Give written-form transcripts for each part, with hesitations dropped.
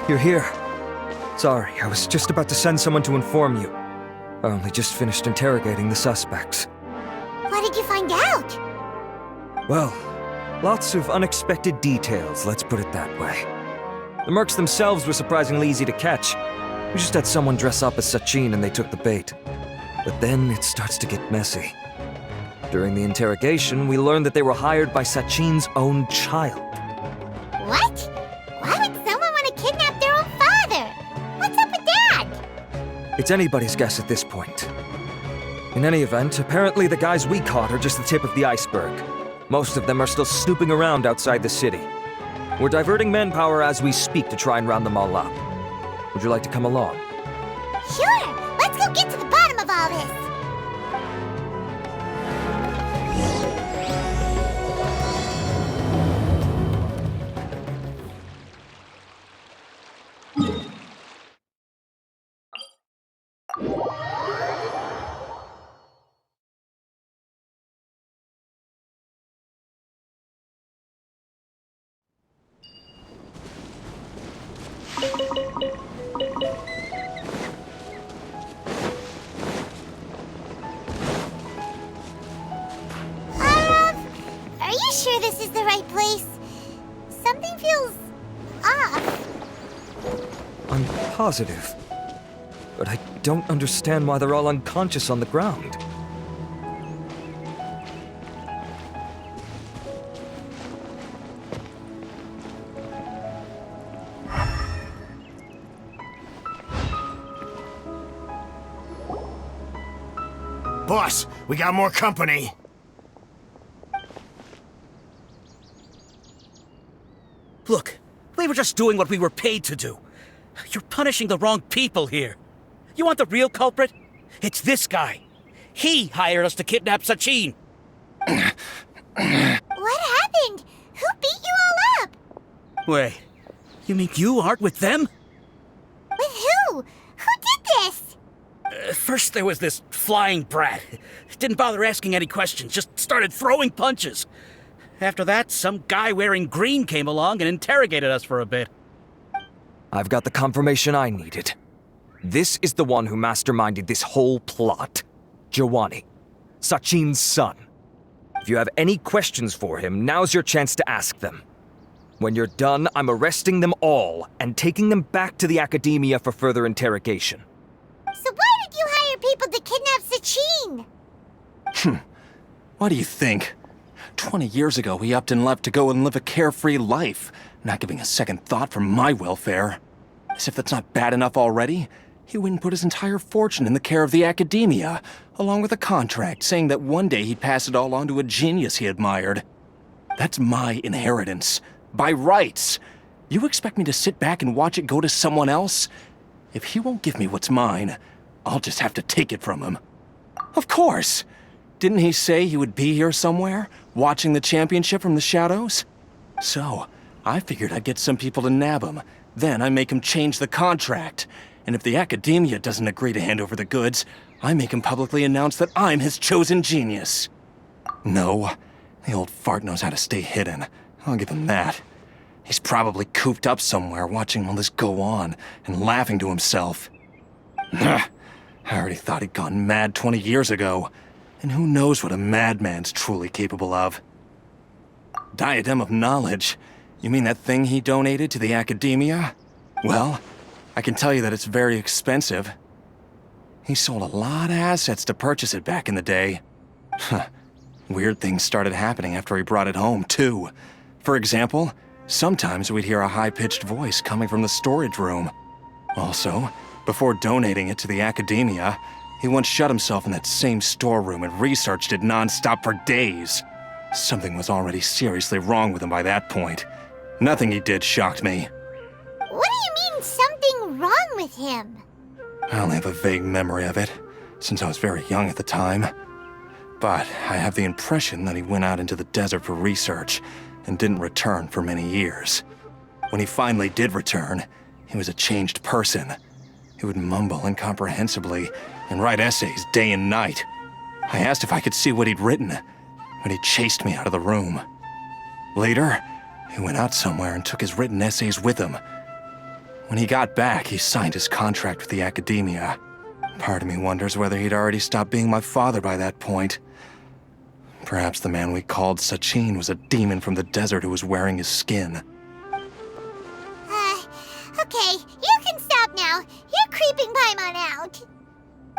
You're here. Sorry, I was just about to send someone to inform you. I only just finished interrogating the suspects. What did you find out? Well, lots of unexpected details, let's put it that way. The mercs themselves were surprisingly easy to catch. We just had someone dress up as Sachin and they took the bait. But then it starts to get messy. During the interrogation, we learned that they were hired by Sachin's own child. What? Why would someone want to kidnap their own father? What's up with that? It's anybody's guess at this point. In any event, apparently the guys we caught are just the tip of the iceberg. Most of them are still snooping around outside the city. We're diverting manpower as we speak to try and round them all up. Would you like to come along? Sure! Let's go get to the bottom of all this! Are you sure this is the right place? Something feels off. I'm positive. But I don't understand why they're all unconscious on the ground. Boss, we got more company. Look, we were just doing what we were paid to do. You're punishing the wrong people here. You want the real culprit? It's this guy. He hired us to kidnap Sachin. What happened? Who beat you all up? Wait, you mean you aren't with them? With who? Who did this? First there was this flying brat. Didn't bother asking any questions, just started throwing punches. After that, some guy wearing green came along and interrogated us for a bit. I've got the confirmation I needed. This is the one who masterminded this whole plot. Giovanni, Sachin's son. If you have any questions for him, now's your chance to ask them. When you're done, I'm arresting them all and taking them back to the Akademiya for further interrogation. So why did you hire people to kidnap Sachin? What do you think? 20 years ago, he upped and left to go and live a carefree life, not giving a second thought for my welfare. As if that's not bad enough already, he went and put his entire fortune in the care of the Akademiya, along with a contract saying that one day he'd pass it all on to a genius he admired. That's my inheritance, by rights. You expect me to sit back and watch it go to someone else? If he won't give me what's mine, I'll just have to take it from him. Of course! Didn't he say he would be here somewhere, watching the championship from the shadows? So, I figured I'd get some people to nab him. Then I make him change the contract. And if the Akademiya doesn't agree to hand over the goods, I make him publicly announce that I'm his chosen genius. No, the old fart knows how to stay hidden. I'll give him that. He's probably cooped up somewhere watching all this go on and laughing to himself. I already thought he'd gone mad 20 years ago. And who knows what a madman's truly capable of. Diadem of knowledge? You mean that thing he donated to the Akademiya? Well, I can tell you that it's very expensive. He sold a lot of assets to purchase it back in the day. Weird things started happening after he brought it home, too. For example, sometimes we'd hear a high-pitched voice coming from the storage room. Also, before donating it to the Akademiya, he once shut himself in that same storeroom and researched it non-stop for days. Something was already seriously wrong with him by that point. Nothing he did shocked me. What do you mean, something wrong with him? I only have a vague memory of it, since I was very young at the time. But I have the impression that he went out into the desert for research and didn't return for many years. When he finally did return, he was a changed person. He would mumble incomprehensibly and write essays day and night. I asked if I could see what he'd written, but he chased me out of the room. Later, he went out somewhere and took his written essays with him. When he got back, he signed his contract with the Akademiya. Part of me wonders whether he'd already stopped being my father by that point. Perhaps the man we called Sachin was a demon from the desert who was wearing his skin. Okay, you can stop now. You're creeping Paimon out.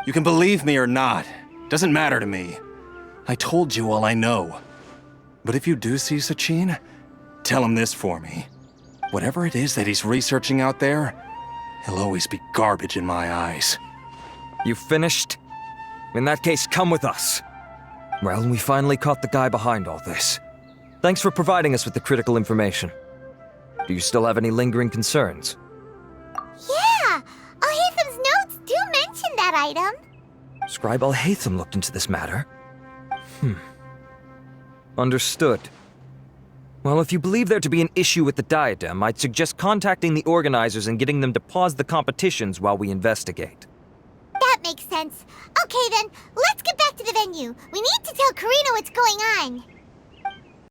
You can believe me or not. Doesn't matter to me. I told you all I know. But if you do see Sachin, tell him this for me. Whatever it is that he's researching out there, he'll always be garbage in my eyes. You finished? In that case, come with us. Well, we finally caught the guy behind all this. Thanks for providing us with the critical information. Do you still have any lingering concerns? Yeah, Al-Haytham's notes do mention that item. Scribe Al-Haytham looked into this matter. Understood. Well, if you believe there to be an issue with the diadem, I'd suggest contacting the organizers and getting them to pause the competitions while we investigate. That makes sense. Okay then, let's get back to the venue. We need to tell Karina what's going on.